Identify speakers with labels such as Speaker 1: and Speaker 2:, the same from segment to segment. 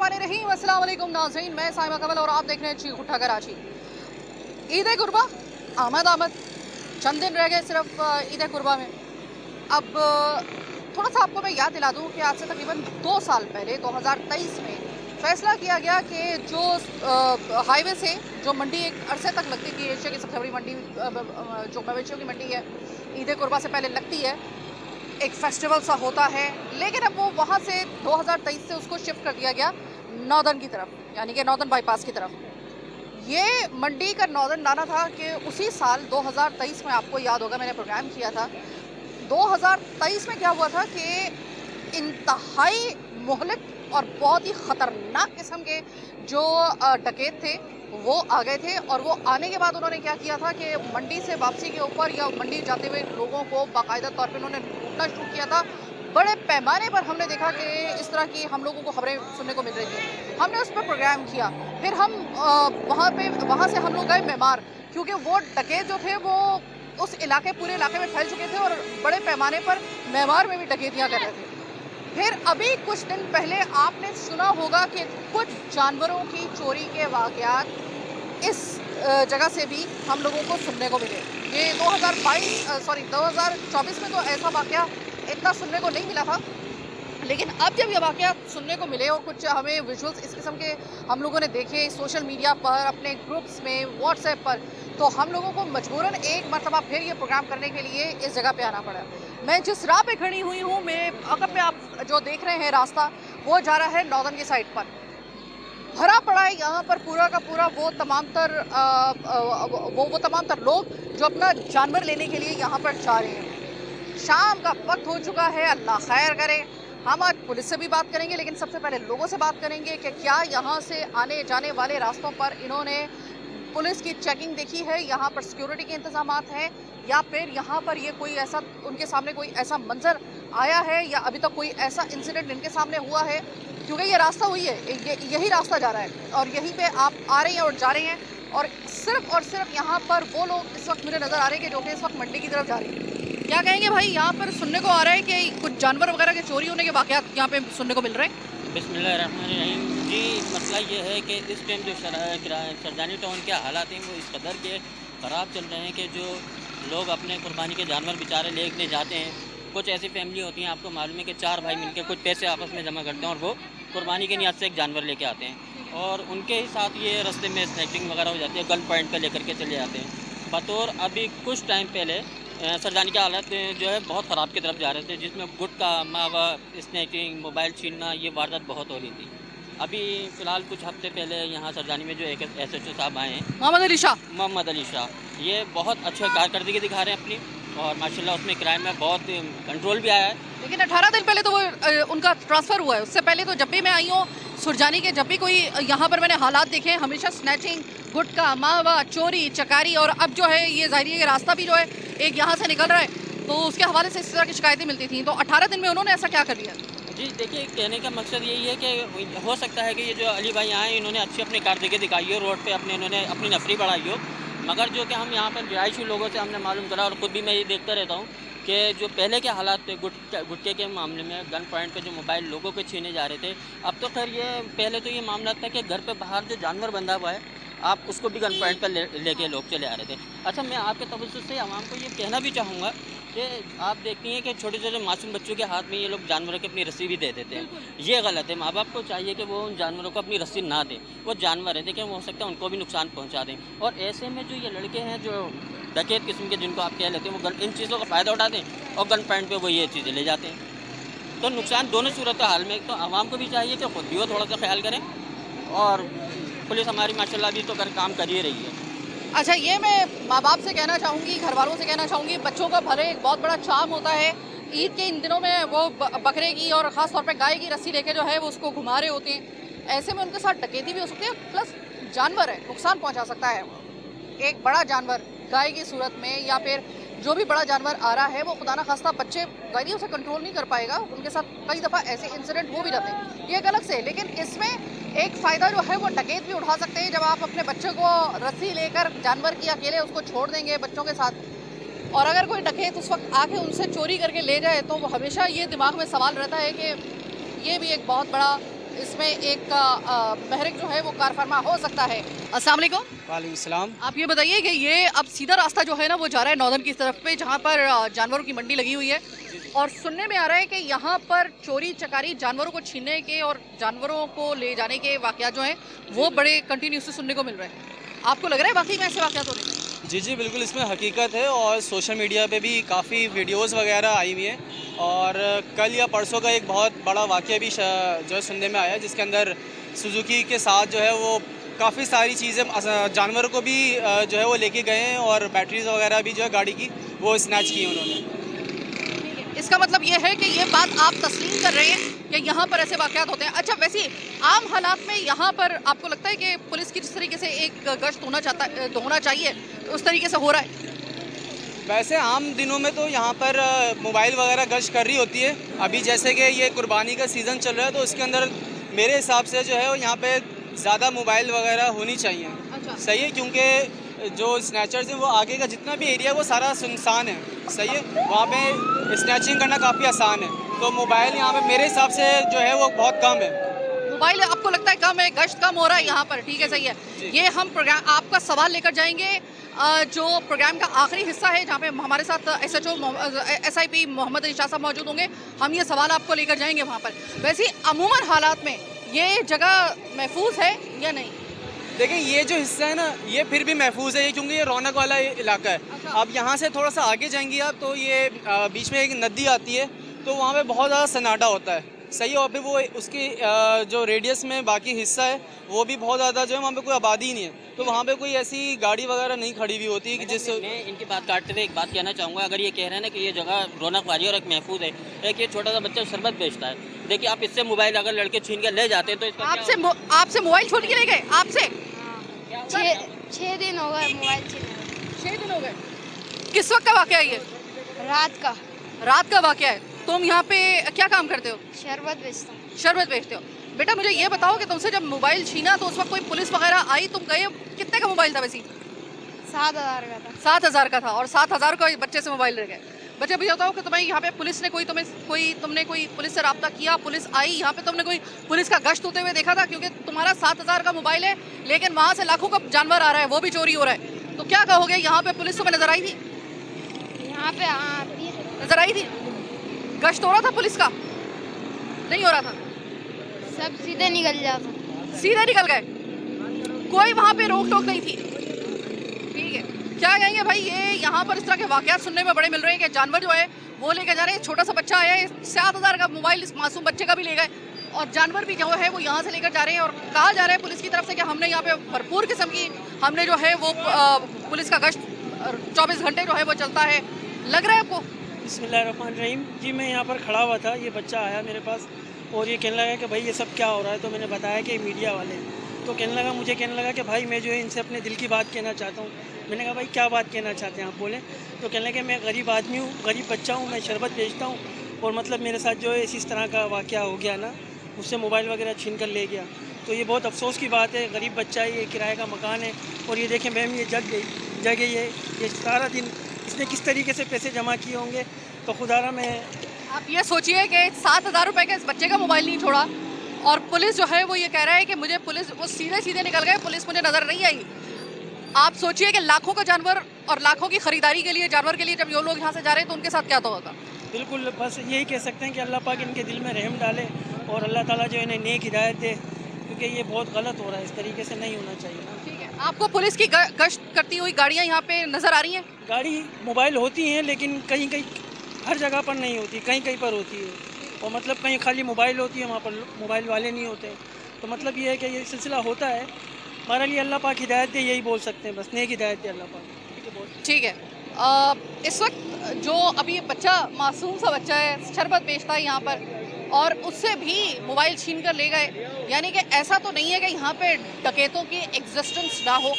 Speaker 1: बिस्मिल्लाहिर्रहमानिर्रहीम। अस्सलाम वालेकुम नाज़रीन, मैं साइमा कमल और आप देख रहे हैं चीखुट्टा कराची। ईद कुर्बा आमद आमद, चंद दिन रह गए सिर्फ ईद कुर्बा में। अब थोड़ा सा आपको मैं याद दिला दूं कि आज से तकरीबन 2 साल पहले 2023 में फैसला किया गया कि जो हाईवे से जो मंडी एक अरसे तक लगती थी, एशिया की सबसे बड़ी मंडी जो मवेशियों की मंडी है, ईद कुर्बा से पहले लगती है, एक फेस्टिवल सा होता है, लेकिन अब वो वहाँ से 2023 से उसको शिफ्ट कर दिया गया नॉर्दर्न की तरफ, यानी कि नॉर्दर्न बाईपास की तरफ। ये मंडी का नॉर्दर्न लाना था कि उसी साल 2023 में, आपको याद होगा मैंने प्रोग्राम किया था। 2023 में क्या हुआ था कि इंतहाई मुहलिक और बहुत ही ख़तरनाक किस्म के जो डकैत थे वो आ गए थे, और वो आने के बाद उन्होंने क्या किया था कि मंडी से वापसी के ऊपर या मंडी जाते हुए लोगों को बाकायदा तौर पे उन्होंने लूटना शुरू किया था। बड़े पैमाने पर हमने देखा कि इस तरह की हम लोगों को खबरें सुनने को मिल रही थी। हमने उस पर प्रोग्राम किया, फिर हम वहाँ से हम लोग गए मेमार, क्योंकि वो डकैत जो थे वो उस इलाके पूरे इलाके में फैल चुके थे और बड़े पैमाने पर मेमार में भी डकैतियाँ कर रहे थे। फिर अभी कुछ दिन पहले आपने सुना होगा कि कुछ जानवरों की चोरी के वाक़यात इस जगह से भी हम लोगों को सुनने को मिले। ये 2024 में तो ऐसा वाक़या इतना सुनने को नहीं मिला था, लेकिन अब जब ये वाक़या सुनने को मिले और कुछ हमें विजुअल्स इस किस्म के हम लोगों ने देखे सोशल मीडिया पर, अपने ग्रुप्स में, व्हाट्सएप पर, तो हम लोगों को मजबूरन एक मरतबा फिर ये प्रोग्राम करने के लिए इस जगह पे आना पड़ा। मैं जिस राह पे खड़ी हुई हूँ, मेरे अगल में आप जो देख रहे हैं रास्ता, वो जा रहा है नॉर्दर्न की साइड पर। भरा पड़ा है यहाँ पर पूरा का पूरा वो तमाम तर लोग जो अपना जानवर लेने के लिए यहाँ पर जा रहे हैं। शाम का वक्त हो चुका है, अल्लाह खैर करे। हम आज पुलिस से भी बात करेंगे, लेकिन सबसे पहले लोगों से बात करेंगे कि क्या यहाँ से आने जाने वाले रास्तों पर इन्होंने पुलिस की चेकिंग देखी है, यहाँ पर सिक्योरिटी के इंतजाम हैं, या फिर यहाँ पर ये कोई ऐसा उनके सामने कोई ऐसा मंजर आया है, या अभी तक कोई ऐसा इंसिडेंट इनके सामने हुआ है। क्योंकि ये रास्ता हुई है, यही रास्ता जा रहा है और यहीं पे आप आ रहे हैं और जा रहे हैं, और सिर्फ यहाँ पर वो लोग इस वक्त मुझे नज़र आ रहे हैं कि जो कि इस वक्त मंडी की तरफ जा रहे हैं। क्या कहेंगे भाई, यहाँ पर सुनने को आ रहा है कि कुछ जानवर वगैरह के चोरी होने के वाक़यात यहाँ पे सुनने को मिल रहे हैं।
Speaker 2: बिस्मिल्लाहिर्रहमानिर्रहीम जी। मसला ये है कि इस टाइम जो सरदानी टाउन के हालात हैं वो इस कदर के ख़राब चल रहे हैं कि जो लोग अपने कुर्बानी के जानवर बेचारे लेके जाते हैं। कुछ ऐसी फैमिली होती हैं, आपको मालूम है कि 4 भाई मिलकर कुछ पैसे आपस में जमा करते हैं और वो कुर्बानी के नियत से एक जानवर लेके आते हैं, और उनके ही साथ ये रास्ते में स्नैचिंग वगैरह हो जाती है, गन पॉइंट पर लेकर के चले जाते हैं। बतौर अभी कुछ टाइम पहले सरदानी की हालत जो है बहुत ख़राब की तरफ जा रहे थे, जिसमें गुटखा, मावा, स्नैचिंग, मोबाइल छीनना, ये वारदात बहुत हो रही थी। अभी फ़िलहाल कुछ हफ्ते पहले यहाँ सरदानी में जो एक SHO साहब आए हैं, मोहम्मद अली शाह, ये बहुत अच्छे कारकर्दगी दिखा रहे हैं अपनी, और माशाल्लाह उसमें क्राइम में बहुत कंट्रोल भी आया है।
Speaker 1: लेकिन 18 दिन पहले तो वो उनका ट्रांसफ़र हुआ है। उससे पहले तो जब भी मैं आई हूँ सुरजानी के, जब भी कोई यहाँ पर मैंने हालात देखे हैं, हमेशा स्नैचिंग, गुटखा, मावा, चोरी, चकारी, और अब जो है ये ज़ाहिर है रास्ता भी जो है एक यहाँ से निकल रहा है, तो उसके हवाले से इस तरह की शिकायतें मिलती थी। तो 18 दिन में उन्होंने ऐसा क्या कर दिया?
Speaker 2: जी देखिए, कहने का मकसद यही है कि हो सकता है कि ये जो अली भाई आए, इन्होंने अच्छी अपनी कारकर्दगी दिखाई हो, रोड पे इन्होंने अपनी नफरी बढ़ाई हो, मगर जो कि हम यहाँ पर रिहायशी लोगों से हमने मालूम करा, और ख़ुद भी मैं ये देखता रहता हूँ कि जो पहले के हालात थे गुटके के मामले में, गन पॉइंट पे जो मोबाइल लोगों के छीने जा रहे थे, अब तो खैर ये पहले तो ये मामला था कि घर पे बाहर जो जानवर बंधा हुआ है आप उसको भी गन पॉइंट पर लेके लोग चले आ रहे थे। अच्छा, मैं आपके तवज्जुह से आवाम को ये कहना भी चाहूँगा कि आप देखती हैं कि छोटे छोटे मासूम बच्चों के हाथ में ये लोग जानवरों की अपनी रस्सी भी दे देते हैं। ये गलत है। माँ बाप को चाहिए कि वो उन जानवरों को अपनी रस्सी ना दें। वो जानवर है, देखिए, हो सकता है उनको भी नुकसान पहुँचा दें, और ऐसे में जो ये लड़के हैं जो डकैत किस्म के जिनको आप कह लेते हैं, वो इन चीज़ों का फ़ायदा उठाते हैं और गन पॉइंट पर वो ये चीज़ें ले जाते हैं। तो नुकसान दोनों सूरत हाल में, तो आवाम को भी चाहिए कि खुद भी वो थोड़ा सा ख्याल करें, और पुलिस हमारी माशाल्लाह भी तो काम कर ही रही है।
Speaker 1: अच्छा, ये मैं माँ बाप से कहना चाहूँगी, घर वालों से कहना चाहूँगी, बच्चों का भले एक बहुत बड़ा चाम होता है ईद के इन दिनों में, वो बकरे की और ख़ास तौर पे गाय की रस्सी लेके जो है वो उसको घुमा रहे होते हैं। ऐसे में उनके साथ डकैती भी हो सकती है, प्लस जानवर है, नुकसान पहुँचा सकता है। एक बड़ा जानवर गाय की सूरत में, या फिर जो भी बड़ा जानवर आ रहा है, वो खुदा ना खास्ता बच्चे गाड़ी उसे कंट्रोल नहीं कर पाएगा, उनके साथ कई दफ़ा ऐसे इंसिडेंट हो भी जाते हैं, ये एक अलग से। लेकिन इसमें एक फ़ायदा जो है वो डकैत भी उठा सकते हैं, जब आप अपने बच्चे को रस्सी लेकर जानवर की अकेले उसको छोड़ देंगे बच्चों के साथ, और अगर कोई डकैत उस वक्त आके उनसे चोरी करके ले जाए, तो वो हमेशा ये दिमाग में सवाल रहता है कि ये भी एक बहुत बड़ा इसमें एक बहरिक जो है वो कार फरमा हो सकता है। अस्सलाम वालेकुम।
Speaker 3: वालेकुम सलाम।
Speaker 1: आप ये बताइए कि ये अब सीधा रास्ता जो है ना वो जा रहा है नॉर्दर्न की तरफ पे, जहाँ पर जानवरों की मंडी लगी हुई है, और सुनने में आ रहा है कि यहाँ पर चोरी चकारी, जानवरों को छीनने के और जानवरों को ले जाने के वाकयात जो हैं वो बड़े कंटिन्यूसली सुनने को मिल रहे हैं। आपको लग रहा है वाकई में ऐसे वाकयात हो रहे हैं?
Speaker 3: जी जी बिल्कुल, इसमें हकीकत है और सोशल मीडिया पे भी काफ़ी वीडियोस वगैरह आई हुई हैं। और कल या परसों का एक बहुत बड़ा वाक़या भी जो है सुनने में आया, जिसके अंदर सुजुकी के साथ जो है वो काफ़ी सारी चीज़ें, जानवरों को भी जो है वो लेके गए हैं और बैटरीज वगैरह भी जो है गाड़ी की वो स्नैच की उन्होंने।
Speaker 1: इसका मतलब ये है कि ये बात आप तस्लीम कर रहे हैं कि यहाँ पर ऐसे वाकयात होते हैं। अच्छा, वैसे आम हालात में यहाँ पर आपको लगता है कि पुलिस की जिस तरीके से एक गश्त होना चाहिए उस तरीके से हो रहा है?
Speaker 3: वैसे आम दिनों में तो यहाँ पर मोबाइल वगैरह गश्त कर रही होती है। अभी जैसे कि ये कुर्बानी का सीज़न चल रहा है, तो उसके अंदर मेरे हिसाब से जो है वो यहाँ पे ज़्यादा मोबाइल वगैरह होनी चाहिए।
Speaker 1: अच्छा।
Speaker 3: सही है, क्योंकि जो स्नैचर्स हैं वो आगे का जितना भी एरिया है वो सारा सुनसान है। सही है, वहाँ पे स्नैचिंग करना काफ़ी आसान है, तो मोबाइल यहाँ पे मेरे हिसाब से जो है वो बहुत कम है।
Speaker 1: मोबाइल आपको लगता है कम है, गश्त कम हो रहा है यहाँ पर? ठीक है, सही है। ये हम प्रोग्राम आपका सवाल लेकर जाएंगे जो प्रोग्राम का आखिरी हिस्सा है, जहाँ पे हमारे साथ SIP मोहम्मद इरशाद साहब मौजूद होंगे। हम ये सवाल आपको लेकर जाएंगे वहाँ पर। वैसे अमूमन हालात में ये जगह महफूज है या नहीं?
Speaker 3: देखिए, ये जो हिस्सा है ना ये फिर भी महफूज है, क्योंकि ये रौनक वाला इलाका है।
Speaker 1: अच्छा।
Speaker 3: अब यहाँ से थोड़ा सा आगे जाएंगी आप तो ये बीच में एक नदी आती है, तो वहाँ पे बहुत ज़्यादा सन्नाटा होता है। सही है, और फिर वो उसकी जो रेडियस में बाकी हिस्सा है वो भी बहुत ज़्यादा जो है वहाँ पे कोई आबादी नहीं है, तो वहाँ पे कोई ऐसी गाड़ी वगैरह नहीं खड़ी हुई होती है कि जिससे।
Speaker 2: मैं इनकी बात काटते हुए एक बात कहना चाहूँगा। अगर ये कह रहे हैं ना कि ये जगह रौनक वाली और एक महफूज है, एक ये छोटा सा बच्चा शरबत बेचता है, देखिए आप इससे मोबाइल अगर लड़के छीन के ले जाते हैं तो इसका
Speaker 1: आपसे मोबाइल छीन के ले गए? आपसे?
Speaker 4: 6 दिन हो गए मोबाइल छीने।
Speaker 1: 6 दिन हो गए। किस वक्त का वाकया है ये?
Speaker 4: रात का।
Speaker 1: रात का वाकया है। तुम यहाँ पे क्या काम करते हो?
Speaker 4: शरबत बेचता हूँ।
Speaker 1: शरबत बेचते हो। बेटा मुझे ये बताओ कि तुमसे जब मोबाइल छीना तो उस वक्त कोई पुलिस वगैरह आई, तुम गए? कितने का मोबाइल था वैसे?
Speaker 4: 7,000 का था।
Speaker 1: 7,000 का था, और 7,000 का बच्चे से मोबाइल रह गए। बच्चे मुझे बताओ कि तुम्हें यहाँ पे पुलिस ने तुमने कोई पुलिस से रब्ता किया? पुलिस आई यहाँ पे? तुमने कोई पुलिस का गश्त होते हुए देखा था? क्योंकि तुम्हारा 7,000 का मोबाइल है, लेकिन वहाँ से लाखों का जानवर आ रहा है, वो भी चोरी हो रहा है, तो क्या कहोगे? यहाँ पे पुलिस तुम्हें नजर आई थी?
Speaker 4: यहाँ पे आती है।
Speaker 1: नजर आई थी? गश्त हो रहा था पुलिस का? नहीं हो रहा था?
Speaker 4: सब सीधे निकल जाता।
Speaker 1: सीधे निकल गए? कोई वहाँ पे रोक टोक नहीं थी? ठीक है, क्या कहेंगे भाई? ये यहाँ पर इस तरह के वाकयात सुनने में बड़े मिल रहे हैं कि जानवर जो है वो लेकर जा रहे हैं। छोटा सा बच्चा आया है, 7,000 का मोबाइल इस मासूम बच्चे का भी ले गए, और जानवर भी जो है वो यहाँ से लेकर जा रहे हैं। और कहा जा रहा है पुलिस की तरफ से कि हमने यहाँ पे भरपूर किस्म की हमने जो है वो पुलिस का गश्त 24 घंटे जो है वो चलता है। लग रहा है आपको?
Speaker 5: बिस्मिल्लाहिर्रहमानिर्रहीम। जी, मैं यहाँ पर खड़ा हुआ था, ये बच्चा आया मेरे पास और ये कहने लगा कि भाई ये सब क्या हो रहा है, तो मैंने बताया कि मीडिया वाले हैं। तो कहने लगा कि भाई मैं जो है इनसे अपने दिल की बात कहना चाहता हूँ। मैंने कहा भाई क्या बात कहना चाहते हैं आप, बोलें। तो कहने लगे मैं गरीब आदमी हूँ, गरीब बच्चा हूँ, मैं शरबत बेचता हूँ, और मतलब मेरे साथ जो है इस तरह का वाक़या हो गया ना, मुझसे मोबाइल वगैरह छीन कर ले गया। तो ये बहुत अफसोस की बात है, गरीब बच्चा है, ये किराए का मकान है, और ये देखें मैम ये जग गई है, ये सारा दिन इसने किस तरीके से पैसे जमा किए होंगे। तो खुदारा मैं
Speaker 1: आप ये सोचिए कि 7,000 रुपए के इस बच्चे का मोबाइल नहीं छोड़ा, और पुलिस जो है वो ये कह रहा है कि मुझे पुलिस, वो सीधे निकल गए, पुलिस मुझे नजर नहीं आई। आप सोचिए कि लाखों का जानवर और लाखों की खरीदारी के लिए, जानवर के लिए जब ये लोग यहाँ से जा रहे हैं तो उनके साथ क्या तो होगा?
Speaker 5: बिल्कुल, बस यही कह सकते हैं कि अल्लाह पाक इनके दिल में रहम डाले और अल्लाह ताला जो इन्हें नेक हिदायत दे, क्योंकि ये बहुत गलत हो रहा है, इस तरीके से नहीं होना चाहिए ना।
Speaker 1: ठीक है, आपको पुलिस की गश्त करती हुई गाड़ियाँ यहाँ पे नजर आ रही हैं?
Speaker 5: गाड़ी मोबाइल होती हैं, लेकिन कहीं हर जगह पर नहीं होती, कहीं पर होती है, और मतलब कहीं खाली मोबाइल होती है, वहाँ पर मोबाइल वाले नहीं होते। तो मतलब ये है कि ये सिलसिला होता है। हमारे लिए अल्लाह पाक हिदायत दे, यही बोल सकते हैं, बस नेक हिदायत दे अल्लाह पाक।
Speaker 1: ठीक है, इस वक्त जो अभी बच्चा, मासूम सा बच्चा है, शरबत बेचता है यहाँ पर, और उससे भी मोबाइल छीन कर ले गए। यानी कि ऐसा तो नहीं है कि यहाँ पे डकैतों की एग्जिस्टेंस ना हो,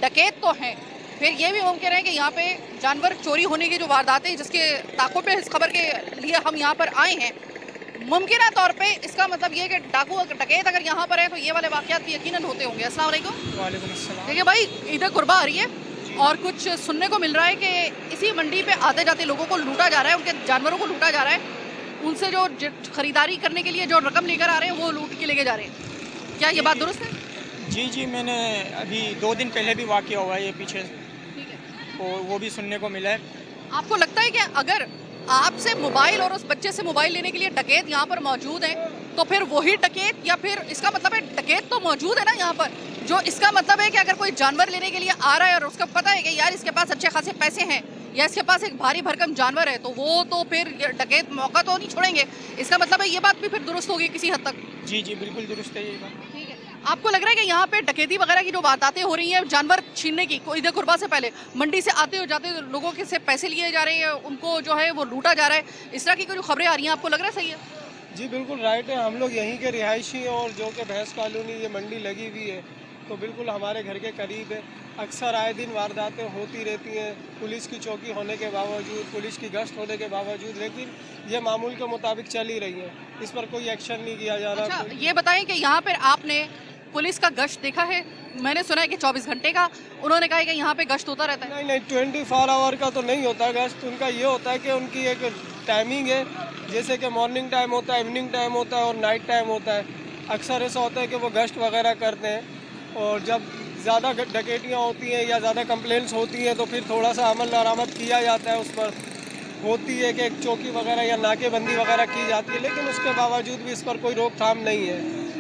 Speaker 1: डकैत तो हैं। फिर ये भी मुमकिन है कि यहाँ पे जानवर चोरी होने की जो वारदातें, जिसके ताक़ुब पे इस खबर के लिए हम यहाँ पर आए हैं, मुमकिन तौर पे इसका मतलब ये है कि डकैत अगर यहाँ पर है तो ये वाले वाक़यात भी यकीनन होते होंगे। अस्सलाम वालेकुम।
Speaker 3: वालेकुम अस्सलाम।
Speaker 1: देखिए भाई, ईद कुर्बा आ रही है और कुछ सुनने को मिल रहा है कि इसी मंडी पे आते जाते लोगों को लूटा जा रहा है, उनके जानवरों को लूटा जा रहा है। उनसे जो खरीदारी करने के लिए जो रकम लेकर आ रहे हैं वो लूट के लेके जा रहे हैं। क्या ये बात दुरुस्त है?
Speaker 6: जी जी, मैंने अभी 2 दिन पहले भी वाक़या हुआ है ये पीछे,
Speaker 1: ठीक है।
Speaker 6: और वो भी सुनने को मिला है।
Speaker 1: आपको लगता है कि अगर आपसे मोबाइल और उस बच्चे से मोबाइल लेने के लिए डकैत यहाँ पर मौजूद हैं, तो फिर वही डकैत, या फिर इसका मतलब है डकैत तो मौजूद है ना यहाँ पर, जो इसका मतलब है कि अगर कोई जानवर लेने के लिए आ रहा है और उसका पता है कि यार इसके पास अच्छे खासे पैसे हैं या इसके पास एक भारी भरकम जानवर है, तो वो तो फिर डकैत मौका तो नहीं छोड़ेंगे। इसका मतलब है ये बात भी फिर दुरुस्त होगी किसी हद तक।
Speaker 6: जी जी, बिल्कुल दुरुस्त है ये बात।
Speaker 1: ठीक है। आपको लग रहा है कि यहाँ पे डकैती वगैरह की जो वारदातें हो रही हैं, जानवर छीनने की, कोई ईद कुर्बा से पहले मंडी से आते हो जाते लोगों के से पैसे लिए जा रहे हैं, उनको जो है वो लूटा जा रहा है, इस तरह की कोई खबरें आ रही हैं, आपको लग रहा है सही है?
Speaker 7: जी बिल्कुल राइट है। हम लोग यहीं के रिहायशी हैं और जो कि भैंस कॉलोनी ये मंडी लगी हुई है, तो बिल्कुल हमारे घर के करीब है। अक्सर आए दिन वारदातें होती रहती हैं, पुलिस की चौकी होने के बावजूद, पुलिस की गश्त होने के बावजूद, लेकिन ये मामूल के मुताबिक चल ही रही है, इस पर कोई एक्शन नहीं किया जा रहा।
Speaker 1: अच्छा, ये बताएं कि यहाँ पर आपने पुलिस का गश्त देखा है? मैंने सुना है कि 24 घंटे का, उन्होंने कहा है कि यहाँ पे गश्त होता रहता है।
Speaker 7: नहीं नहीं, 24 आवर का तो नहीं होता गश्त। उनका ये होता है कि उनकी एक टाइमिंग है, जैसे कि मॉर्निंग टाइम होता है, इवनिंग टाइम होता है और नाइट टाइम होता है। अक्सर ऐसा होता है कि वो गश्त वगैरह करते हैं, और जब ज़्यादा डकैतियाँ होती हैं या ज़्यादा कंप्लेंट्स होती हैं तो फिर थोड़ा सा अमल दरामद किया जाता है। उस पर होती है कि एक चौकी वगैरह या नाकेबंदी वगैरह की जाती है, लेकिन उसके बावजूद भी इस पर कोई रोकथाम नहीं है,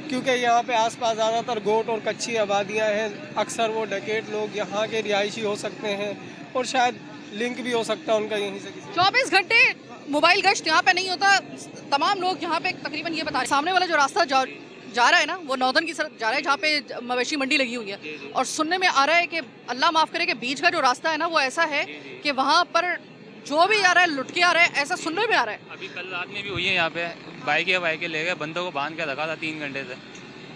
Speaker 7: क्योंकि यहाँ पे आसपास ज़्यादातर गोट और कच्ची आबादियाँ हैं। अक्सर वो डकैत लोग यहाँ के रिहायशी हो सकते हैं और शायद लिंक भी हो सकता है उनका यहीं से किसी।
Speaker 1: 24 घंटे मोबाइल गश्त यहाँ पे नहीं होता। तमाम लोग यहाँ पे तकरीबन ये बता रहे हैं, सामने वाला जो रास्ता जा रहा है ना, वो नॉर्दर्न की तरफ जा रहा है जहाँ पे मवेशी मंडी लगी हुई है, और सुनने में आ रहा है कि अल्लाह माफ़ करे कि बीच का जो रास्ता है ना वो ऐसा है कि वहाँ पर जो भी आ रहा है लुट के आ रहा है, ऐसा सुनने में आ रहा है।
Speaker 8: अभी कल रात में भी हुई है यहाँ पे, बाइकें ले गए, बंदों को बांध के रखा था 3 घंटे से।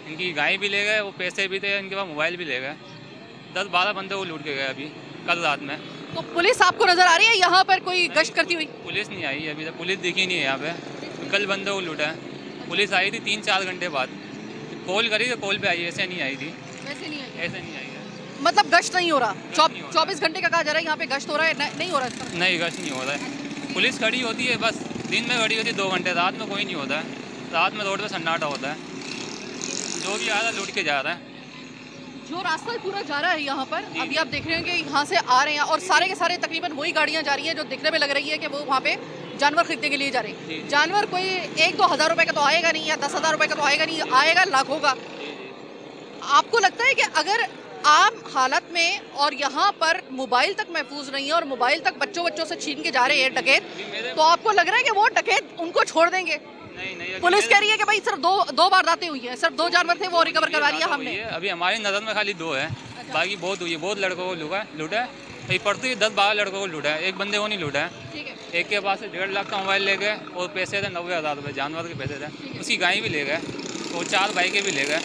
Speaker 8: इनकी गाय भी ले गए, वो पैसे भी थे, इनके पास मोबाइल भी ले गए। 10-12 बंदे को लूट के गए अभी कल रात में।
Speaker 1: तो पुलिस आपको नजर आ रही है यहाँ पर कोई गश्त करती हुई?
Speaker 8: पुलिस नहीं आई अभी तक, पुलिस दिखी नहीं है यहाँ पे। कल बंदों को लूटा है, पुलिस आई थी 3-4 घंटे बाद, कॉल करी तो कॉल पे आई, ऐसे नहीं आई थी।
Speaker 1: वैसे नहीं आई?
Speaker 8: ऐसे नहीं आई है,
Speaker 1: मतलब गश्त नहीं हो रहा?
Speaker 8: नहीं हो रहा।
Speaker 1: 24 घंटे का कहा जा रहा है यहाँ पे गश्त हो रहा है? नहीं हो रहा है?
Speaker 8: नहीं गश्त नहीं हो रहा है। पुलिस खड़ी होती है बस, दिन में खड़ी होती है 2 घंटे, रात में कोई नहीं होता है। रात में रोड पे सन्नाटा होता है, जो भी आ रहा है लूट के जा रहा है।
Speaker 1: जो रास्ता पूरा जा रहा है यहाँ पर, अभी आप देख रहे हैं कि यहाँ से आ रहे हैं और सारे के सारे तकरीबन वही गाड़ियाँ जा रही हैं जो दिखने में लग रही है कि वो वहाँ पे जानवर खरीदने के लिए जा रहे हैं। जानवर कोई 1-2 हज़ार रुपए का तो आएगा नहीं, या 10,000 रुपए का तो आएगा नहीं, आएगा लाखों का। आपको लगता है कि अगर आम हालत में और यहाँ पर मोबाइल तक महफूज नहीं है और मोबाइल तक बच्चों से छीन के जा रहे हैं डकैत, तो आपको लग रहा है कि वो डकैत उनको छोड़ देंगे?
Speaker 8: नहीं,
Speaker 1: पुलिस कह रही है कि भाई सिर्फ दो वारदातें हुई हैं, सिर्फ 2 जानवर थे वो रिकवर करवा लिया हमने।
Speaker 8: अभी हमारी नज़र में खाली 2 है, बाकी बहुत हुई है, बहुत लड़कों को लूटा है। ये पड़ती है 10-12 लड़कों को लूटा है, एक बंदे को नहीं लूटा है।
Speaker 1: ठीक है।
Speaker 8: एक के पास से 1.5 लाख का मोबाइल ले गए और पैसे थे 90,000 रुपये, जानवर के पैसे थे। उसकी गाय भी ले गए और 4 बाइकें भी ले गए।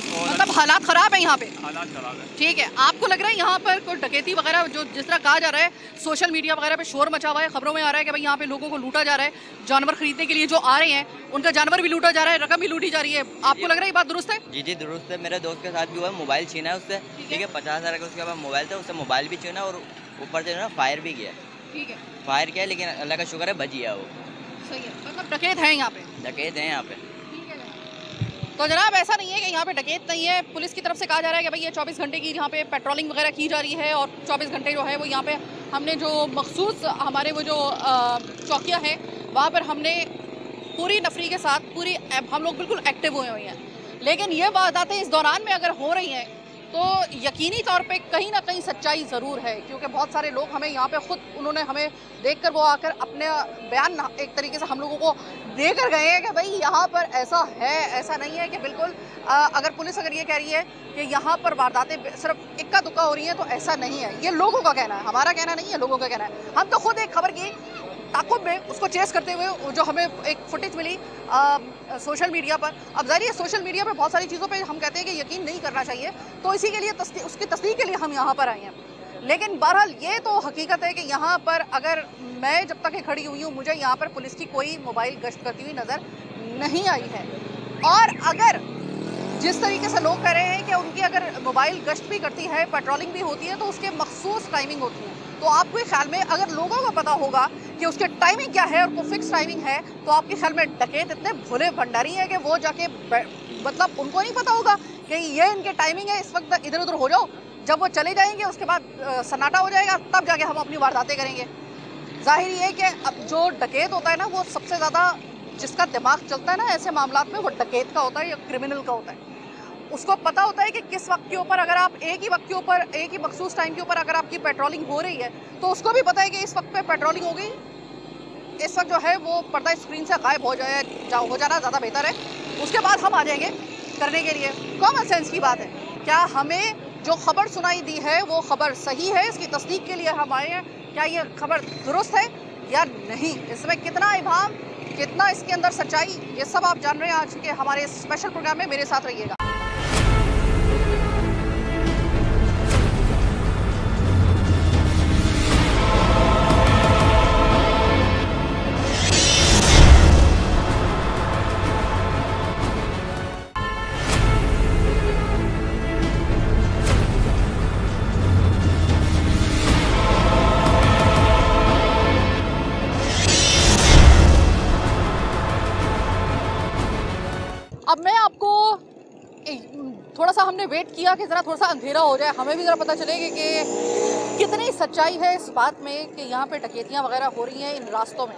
Speaker 8: और
Speaker 1: मतलब हालात खराब है यहाँ पे?
Speaker 8: हालात खराब है।
Speaker 1: ठीक है। आपको लग रहा है यहाँ पर कोई डकैती वगैरह, जो जिस तरह कहा जा रहा है, सोशल मीडिया वगैरह पे शोर मचा हुआ है, खबरों में आ रहा है कि भाई यहाँ पे लोगों को लूटा जा रहा है, जानवर खरीदने के लिए जो आ रहे हैं उनका जानवर भी लूटा जा रहा है, रकम भी लूटी जा रही है, आपको लग रहा है ये बात दुरुस्त है?
Speaker 9: जी जी दुरुस्त है। मेरे दोस्त के साथ भी हुआ, मोबाइल छीना है उससे, ठीक है, 50,000 का उसके पास मोबाइल था, उससे मोबाइल भी छीना और ऊपर से ना फायर भी किया।
Speaker 1: ठीक है।
Speaker 9: फायर किया, लेकिन अल्लाह का शुक्र है बच गया वो।
Speaker 1: सही है, मतलब डकैत है यहाँ पे?
Speaker 9: डकैत हैं यहाँ पे।
Speaker 1: तो जनाब ऐसा नहीं है कि यहाँ पे डकैत नहीं है। पुलिस की तरफ से कहा जा रहा है कि भाई ये 24 घंटे की यहाँ पे पेट्रोलिंग वगैरह की जा रही है, और 24 घंटे जो है वो यहाँ पे हमने जो मखसूस हमारे वो जो चौकियाँ हैं वहाँ पर हमने पूरी नफरी के साथ हम लोग बिल्कुल एक्टिव हुए हैं। लेकिन ये वारदातें इस दौरान में अगर हो रही हैं तो यकीनी तौर पे कहीं ना कहीं सच्चाई ज़रूर है, क्योंकि बहुत सारे लोग हमें यहाँ पे खुद उन्होंने हमें देखकर वो आकर अपने बयान एक तरीके से हम लोगों को देकर गए हैं कि भाई यहाँ पर ऐसा है, ऐसा नहीं है कि बिल्कुल अगर पुलिस अगर ये कह रही है कि यहाँ पर वारदातें सिर्फ इक्का दुक्का हो रही हैं तो ऐसा नहीं है। ये लोगों का कहना है, हमारा कहना नहीं है, लोगों का कहना है। हम तो खुद एक खबर की ताकुब में उसको चेस करते हुए जो हमें एक फुटेज मिली सोशल मीडिया पर, अब ज़ाहिर है सोशल मीडिया पर बहुत सारी चीज़ों पे हम कहते हैं कि यकीन नहीं करना चाहिए, तो इसी के लिए उसकी तस्दीक के लिए हम यहाँ पर आए हैं। लेकिन बहरहाल ये तो हकीकत है कि यहाँ पर अगर मैं जब तक खड़ी हुई हूँ मुझे यहाँ पर पुलिस की कोई मोबाइल गश्त करती हुई नज़र नहीं आई है। और अगर जिस तरीके से लोग कह रहे हैं कि उनकी अगर मोबाइल गश्त भी करती है, पेट्रोलिंग भी होती है, तो उसके मखसूस टाइमिंग होती है, तो आपके ख्याल में अगर लोगों को पता होगा कि उसके टाइमिंग क्या है और वो फिक्स टाइमिंग है, तो आपके ख्याल में डकैत इतने भोले भंडारी हैं कि वो जाके मतलब उनको नहीं पता होगा कि ये इनके टाइमिंग है, इस वक्त इधर उधर हो जाओ, जब वो चले जाएंगे उसके बाद सन्नाटा हो जाएगा, तब जाके हम अपनी वारदातें करेंगे। जाहिर ये है कि अब जो डकैत होता है ना, वो सबसे ज़्यादा जिसका दिमाग चलता है ना ऐसे मामलात में, वो डकैत का होता है या क्रिमिनल का होता है। उसको पता होता है कि किस वक्त के ऊपर, अगर आप एक ही वक्त के ऊपर, एक ही मखसूस टाइम के ऊपर अगर आपकी पेट्रोलिंग हो रही है, तो उसको भी पता है कि इस वक्त पे पेट्रोलिंग हो गई, इस वक्त जो है वो पर्दा स्क्रीन से गायब हो जाना ज़्यादा बेहतर है, उसके बाद हम आ जाएंगे करने के लिए। कॉमन सेंस की बात है। क्या हमें जो खबर सुनाई दी है वो खबर सही है, इसकी तस्दीक के लिए हम आए हैं, क्या ये खबर दुरुस्त है या नहीं, इसमें कितना इबाम, कितना इसके अंदर सच्चाई, ये सब आप जान रहे हैं आज के हमारे स्पेशल प्रोग्राम में। मेरे साथ रहिएगा। अब मैं आपको थोड़ा सा हमने वेट किया कि ज़रा थोड़ा सा अंधेरा हो जाए, हमें भी ज़रा पता चलेगा कि कितनी सच्चाई है इस बात में कि यहाँ पे डकैतियाँ वगैरह हो रही हैं इन रास्तों में।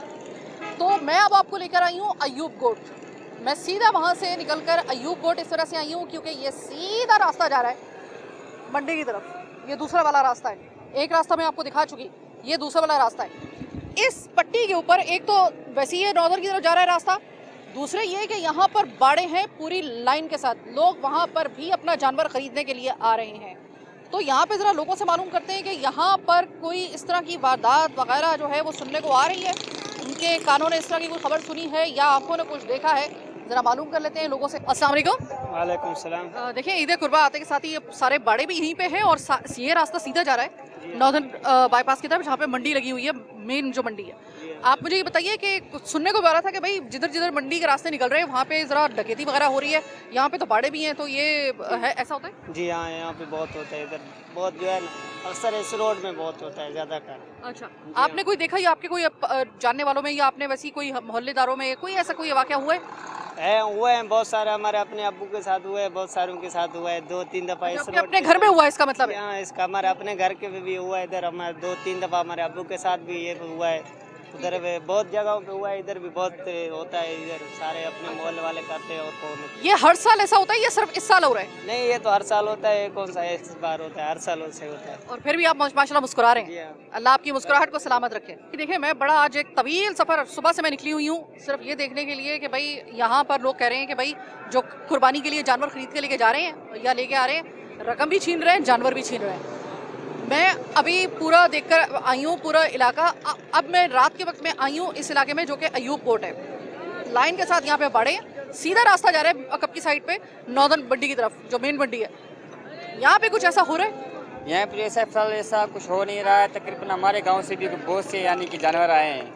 Speaker 1: तो मैं अब आपको लेकर आई हूँ अयूब गोट। मैं सीधा वहाँ से निकलकर अयूब गोट इस तरह से आई हूँ क्योंकि ये सीधा रास्ता जा रहा है मंडी की तरफ। ये दूसरा वाला रास्ता है, एक रास्ता मैं आपको दिखा चुकी, ये दूसरा वाला रास्ता है। इस पट्टी के ऊपर एक तो वैसे ही नॉर्दर्न की तरफ जा रहा है रास्ता, दूसरे ये कि यहाँ पर बाड़े हैं पूरी लाइन के साथ, लोग वहाँ पर भी अपना जानवर खरीदने के लिए आ रहे हैं। तो यहाँ पे ज़रा लोगों से मालूम करते हैं कि यहाँ पर कोई इस तरह की वारदात वगैरह जो है वो सुनने को आ रही है, उनके कानों ने इस तरह की कोई खबर सुनी है या आंखों ने कुछ देखा है, ज़रा मालूम कर लेते हैं लोगों से। अस्सलाम वालेकुम।
Speaker 6: वालेकुम सलाम।
Speaker 1: देखिए ईद कुर्बा आते के साथ ही ये सारे बाड़े भी यहीं पे हैं और ये रास्ता सीधा जा रहा है नॉर्दर्न बाईपास की तरफ, जहाँ पे मंडी लगी हुई है, मेन जो मंडी है। आप मुझे ये बताइए कि कुछ सुनने को आ रहा था कि भाई जिधर जिधर मंडी के रास्ते निकल रहे हैं वहाँ पे ज़रा डकैती वगैरह हो रही है, यहाँ पे तो बाड़े भी हैं, तो ये है, ऐसा होता है?
Speaker 10: जी हाँ, यहाँ पे बहुत होता है, इधर बहुत जो है अक्सर इस रोड में बहुत होता है ज़्यादा का।
Speaker 1: अच्छा, आपने कोई देखा या आपके कोई जानने वालों में या आपने वैसी कोई मोहल्लेदारों में कोई ऐसा कोई वाक़या हुआ है?
Speaker 10: हुए हैं बहुत सारे, हमारे अपने अब्बू के साथ हुआ है, बहुत सारों के साथ हुआ है, 2-3 दफ़ा इस रोड
Speaker 1: अपने घर में हुआ है इसका मतलब है?
Speaker 10: हाँ, इसका हमारे अपने घर के भी हुआ है, इधर हमारे 2-3 दफ़ा हमारे अब्बू के साथ भी ये हुआ है, उधर बहुत जगहों पे हुआ है, इधर भी बहुत होता है, इधर सारे अपने मोहल्ले वाले करते हैं। और कौन
Speaker 1: ये हर साल ऐसा होता है या सिर्फ इस साल हो रहा है?
Speaker 10: नहीं, ये तो हर साल होता है, कौन सा इस बार होता है, हर साल से होता है।
Speaker 1: और फिर भी आप माशाल्लाह मुस्कुरा रहे हैं, अल्लाह आपकी मुस्कुराहट को सलामत रखे। देखिए मैं बड़ा आज एक तवील सफ़र सुबह से मैं निकली हुई हूँ सिर्फ ये देखने के लिए कि भाई यहाँ पर लोग कह रहे हैं कि भाई जो कुर्बानी के लिए जानवर खरीद के लेके जा रहे हैं या लेके आ रहे हैं, रकम भी छीन रहे हैं, जानवर भी छीन रहे हैं। मैं अभी पूरा देखकर आई हूँ पूरा इलाका। अब मैं रात के वक्त में आई हूँ इस इलाके में जो कि अयूब कोट है, लाइन के साथ यहाँ पे बाड़े, सीधा रास्ता जा रहा है अकब की साइड पे नॉर्दर्न मंडी की तरफ जो मेन मंडी है। यहाँ पे कुछ ऐसा हो रहा है?
Speaker 11: यहाँ पे ऐसा कुछ हो नहीं रहा है। तकरीबन हमारे गांव से भी बहुत से यानी कि जानवर आए हैं,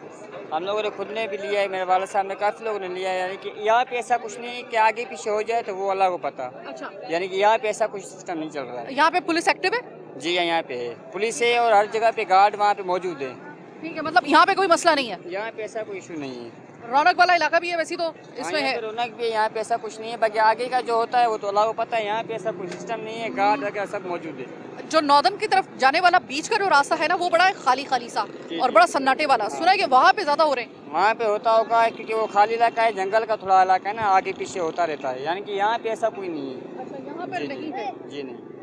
Speaker 11: हम लोगों ने खुद ने भी लिया है, मेरे वाले साहब ने, काफ़ी लोगों ने लिया है। यानी कि यहाँ पे ऐसा कुछ नहीं है कि आगे पीछे हो जाए तो वो अल्लाह को पता।
Speaker 1: अच्छा,
Speaker 11: यानी कि यहाँ पे ऐसा कुछ सिस्टम नहीं चल रहा है।
Speaker 1: यहाँ पे पुलिस एक्टिव है?
Speaker 11: जी हाँ, यहाँ पे है पुलिस है और हर जगह पे गार्ड वहाँ पे मौजूद है।
Speaker 1: ठीक है, मतलब यहाँ पे कोई मसला नहीं है,
Speaker 11: यहाँ पे ऐसा कोई इशू नहीं है।
Speaker 1: रौनक वाला इलाका भी है वैसे तो इसमें है?
Speaker 11: रौनक भी है, यहाँ पे ऐसा कुछ नहीं है। बाकी आगे का जो होता है वो तो अल्लाह को पता है। यहाँ पे ऐसा कोई सिस्टम नहीं है, गार्ड वगैरह सब मौजूद है।
Speaker 1: जो नॉर्दर्न की तरफ जाने वाला बीच का जो रास्ता है ना, वो बड़ा खाली खाली सा और बड़ा सन्नाटे वाला, सुना है कि वहाँ पे ज्यादा हो रहे हैं?
Speaker 11: वहाँ पे होता होगा क्योंकि वो खाली इलाका है, जंगल का थोड़ा इलाका है ना, आगे पीछे होता रहता है। यानी कि यहाँ पे ऐसा कोई नहीं है।
Speaker 1: अच्छा, यहाँ पर नहीं है?
Speaker 11: जी नहीं।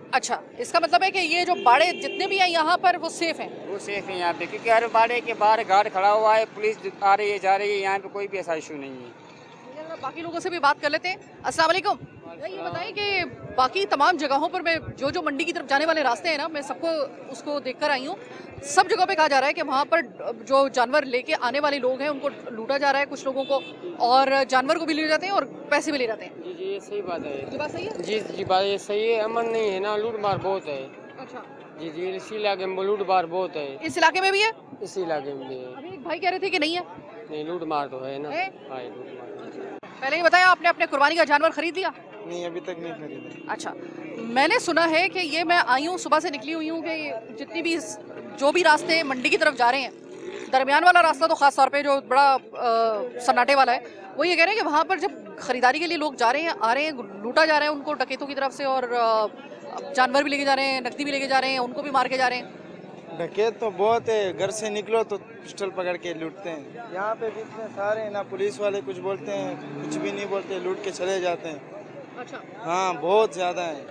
Speaker 1: अच्छा, इसका मतलब है कि ये जो बाड़े जितने भी हैं यहाँ पर वो सेफ हैं?
Speaker 11: वो सेफ है यहाँ पे, क्योंकि हर बाड़े के बाहर गार्ड खड़ा हुआ है, पुलिस आ रही है जा रही है, यहाँ पे कोई भी ऐसा इशू नहीं है।
Speaker 1: बाकी लोगों से भी बात कर लेते हैं। अस्सलाम वालेकुम। ये बताएं कि बाकी तमाम जगहों पर मैं जो मंडी की तरफ जाने वाले रास्ते हैं ना, मैं सबको उसको देखकर आई हूँ, सब जगहों पे कहा जा रहा है कि वहाँ पर जो जानवर लेके आने वाले लोग हैं उनको लूटा जा रहा है, कुछ लोगों को, और जानवर को भी ले जाते हैं और पैसे भी ले जाते हैं।
Speaker 7: जी जी, ये सही बात है।
Speaker 1: ये बात सही है?
Speaker 7: जी जी, बात ये सही है। अमन नहीं है ना, लूट मार बहुत है।
Speaker 1: अच्छा
Speaker 7: जी जी, इसी इलाके में लूट मार बहुत है।
Speaker 1: इस इलाके में भी है?
Speaker 7: इसी इलाके में भी है।
Speaker 1: अभी एक भाई कह रहे थे कि नहीं है।
Speaker 7: नहीं, लूट मार तो है ना।
Speaker 1: है?
Speaker 7: हाँ, लूट मार।
Speaker 1: पहले ही बताया, आपने अपने कुर्बानी का जानवर खरीद लिया?
Speaker 7: नहीं, अभी तक नहीं खरीदा।
Speaker 1: अच्छा, मैंने सुना है कि ये मैं आई हूँ सुबह से निकली हुई हूँ कि जितनी भी जो भी रास्ते मंडी की तरफ जा रहे हैं दरमियान वाला रास्ता तो ख़ास तौर पे जो बड़ा सन्नाटे वाला है, वो ये कह रहे हैं कि वहाँ पर जब ख़रीदारी के लिए लोग जा रहे हैं, आ रहे हैं, लूटा जा रहा है उनको डकैतों की तरफ से, और जानवर भी लेके जा रहे हैं, नकदी भी लेके जा रहे हैं, उनको भी मार के जा रहे हैं।
Speaker 12: डकैत तो बहुत है, घर से निकलो तो पिस्टल पकड़ के लूटते हैं। यहाँ पे भी इतने सारे हैं ना, पुलिस वाले कुछ बोलते हैं, कुछ भी नहीं बोलते, लूट के चले जाते हैं।
Speaker 1: अच्छा।
Speaker 12: हाँ, बहुत ज़्यादा है।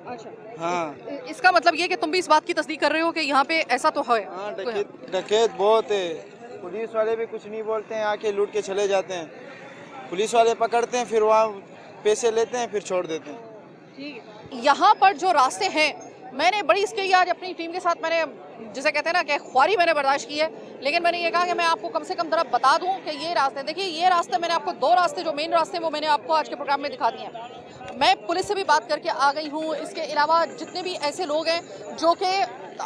Speaker 1: अच्छा।
Speaker 12: हाँ,
Speaker 1: इसका मतलब ये कि तुम भी इस बात की तस्दीक कर रहे हो कि यहाँ पे ऐसा तो है?
Speaker 12: हाँ, डकैत बहुत है। पुलिस वाले भी कुछ नहीं बोलते हैं, आके लूट के चले जाते हैं। पुलिस वाले पकड़ते हैं, फिर वहाँ पैसे लेते हैं, फिर छोड़ देते हैं।
Speaker 1: ठीक है। यहाँ पर जो रास्ते हैं, मैंने बड़ी इसके लिए आज अपनी टीम के साथ मैंने, जिसे कहते हैं ना कि ख्वारी मैंने बर्दाश्त की है, लेकिन मैंने ये कहा कि मैं आपको कम से कम जरा बता दूं कि ये रास्ते, देखिए ये रास्ते मैंने आपको 2 रास्ते जो मेन रास्ते हैं वो मैंने आपको आज के प्रोग्राम में दिखा दिए हैं। मैं पुलिस से भी बात करके आ गई हूँ। इसके अलावा जितने भी ऐसे लोग हैं जो कि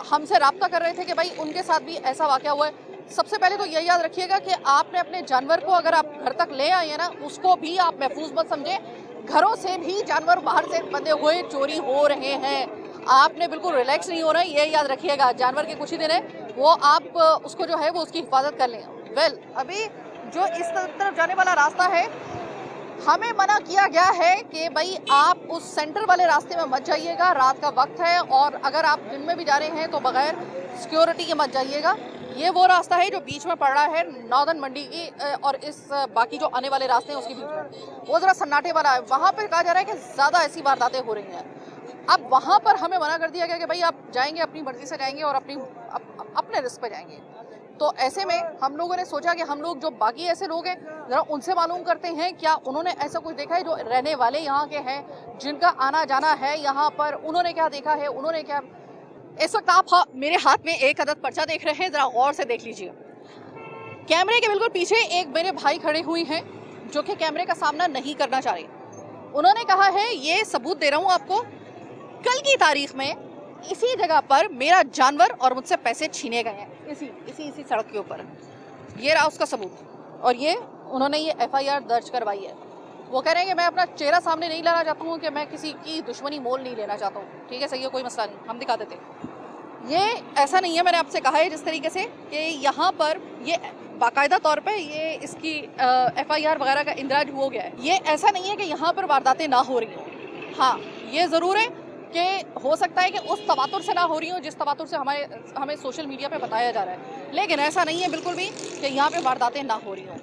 Speaker 1: हमसे रब्ता कर रहे थे कि भाई उनके साथ भी ऐसा वाक़या हुआ है, सबसे पहले तो ये याद रखिएगा कि आपने अपने जानवर को अगर आप घर तक ले आए हैं ना, उसको भी आप महफूज मत समझें। घरों से भी जानवर बाहर से बंधे हुए चोरी हो रहे हैं, आपने बिल्कुल रिलैक्स नहीं होना है, ये याद रखिएगा। जानवर के कुछ ही दिन है, वो आप उसको जो है वो उसकी हिफाजत कर लें। वेल, अभी जो इस तरफ जाने वाला रास्ता है, हमें मना किया गया है कि भाई आप उस सेंटर वाले रास्ते में मत जाइएगा, रात का वक्त है, और अगर आप दिन में भी जा रहे हैं तो बगैर सिक्योरिटी के मत जाइएगा। ये वो रास्ता है जो बीच में पड़ रहा है नॉर्दर्न मंडी की और इस बाकी जो आने वाले रास्ते हैं उसके बीच में, वो ज़रा सन्नाटे वाला है। वहाँ पर कहा जा रहा है कि ज़्यादा ऐसी वारदातें हो रही हैं। अब वहाँ पर हमें मना कर दिया गया कि भाई आप जाएंगे अपनी मर्जी से जाएंगे और अपने रिस्क पे जाएंगे। तो ऐसे में हम लोगों ने सोचा कि हम लोग जो बाकी ऐसे लोग हैं ज़रा उनसे मालूम करते हैं क्या उन्होंने ऐसा कुछ देखा है, जो रहने वाले यहाँ के हैं, जिनका आना जाना है यहाँ पर, उन्होंने क्या देखा है, उन्होंने क्या। इस वक्त आप मेरे हाथ में एक अदद पर्चा देख रहे हैं, ज़रा गौर से देख लीजिए। कैमरे के बिल्कुल पीछे एक मेरे भाई खड़े हुए हैं जो कि कैमरे का सामना नहीं करना चाह रहे। उन्होंने कहा है, ये सबूत दे रहा हूँ आपको, कल की तारीख में इसी जगह पर मेरा जानवर और मुझसे पैसे छीने गए हैं, इसी सड़क के ऊपर। ये रहा उसका सबूत, और ये उन्होंने ये FIR दर्ज करवाई है। वो कह रहे हैं कि मैं अपना चेहरा सामने नहीं लाना चाहता हूँ, कि मैं किसी की दुश्मनी मोल नहीं लेना चाहता हूँ। ठीक है, सही है, कोई मसला नहीं, हम दिखा देते। ये ऐसा नहीं है, मैंने आपसे कहा है जिस तरीके से कि यहाँ पर ये बाकायदा तौर पे ये इसकी FIR वगैरह का इंदराज हो गया है। ये ऐसा नहीं है कि यहाँ पर वारदातें ना हो रही हैं। हाँ, ये ज़रूर है कि हो सकता है कि उस तवातुर से ना हो रही हो जिस तवातुर से हमें सोशल मीडिया पे बताया जा रहा है, लेकिन ऐसा नहीं है बिल्कुल भी कि यहाँ पे वारदातें ना हो रही हों।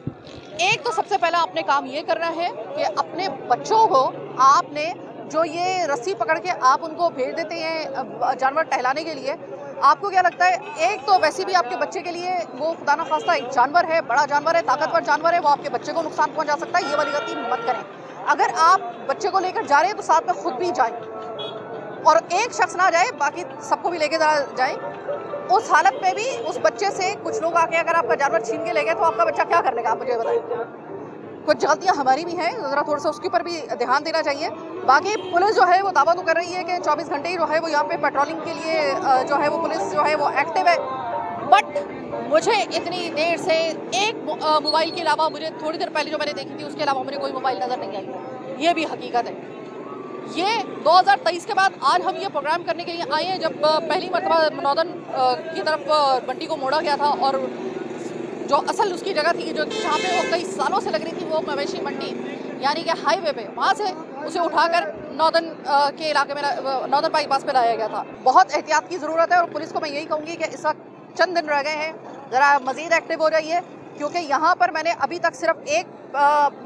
Speaker 1: एक तो सबसे पहला आपने काम ये करना है कि अपने बच्चों को आपने जो ये रस्सी पकड़ के आप उनको भेज देते हैं जानवर टहलाने के लिए, आपको क्या लगता है, एक तो वैसे भी आपके बच्चे के लिए वो खुदा न खास्ता एक जानवर है, बड़ा जानवर है, ताकतवर जानवर है, वो आपके बच्चे को नुकसान पहुँचा सकता है। ये वाली गलती मत करें। अगर आप बच्चे को लेकर जा रहे हैं तो साथ में खुद भी जाएं, और एक शख्स ना जाए, बाकी सबको भी लेके जाए। उस हालत में भी उस बच्चे से कुछ लोग आके अगर आपका जानवर छीन के ले गए तो आपका बच्चा क्या कर लेगा, आप मुझे बताइए। कुछ गलतियां हमारी भी हैं, ज़रा थोड़ा सा उसके ऊपर भी ध्यान देना चाहिए। बाकी पुलिस जो है वो दावा तो कर रही है कि 24 घंटे ही जो है वो यहाँ पे पेट्रोलिंग के लिए जो है वो पुलिस जो है वो एक्टिव है, बट मुझे इतनी देर से एक मोबाइल के अलावा, मुझे थोड़ी देर पहले जो मैंने देखी थी उसके अलावा मुझे कोई मोबाइल नज़र नहीं आई। ये भी हकीकत है। ये 2023 के बाद आज हम ये प्रोग्राम करने के लिए आए हैं, जब पहली मरतबा नॉर्दर्न की तरफ मंडी को मोड़ा गया था, और जो असल उसकी जगह थी जो जहाँ पे वो कई सालों से लग रही थी, वो मवेशी मंडी यानी कि हाईवे पे, वहाँ से उसे उठाकर नॉर्दर्न के इलाके में, नॉर्दर्न बाईपास पे लाया गया था। बहुत एहतियात की ज़रूरत है, और पुलिस को मैं यही कहूँगी कि इस वक्त चंद दिन रह गए हैं, ज़रा मज़ीद एक्टिव हो जाइए, क्योंकि यहाँ पर मैंने अभी तक सिर्फ एक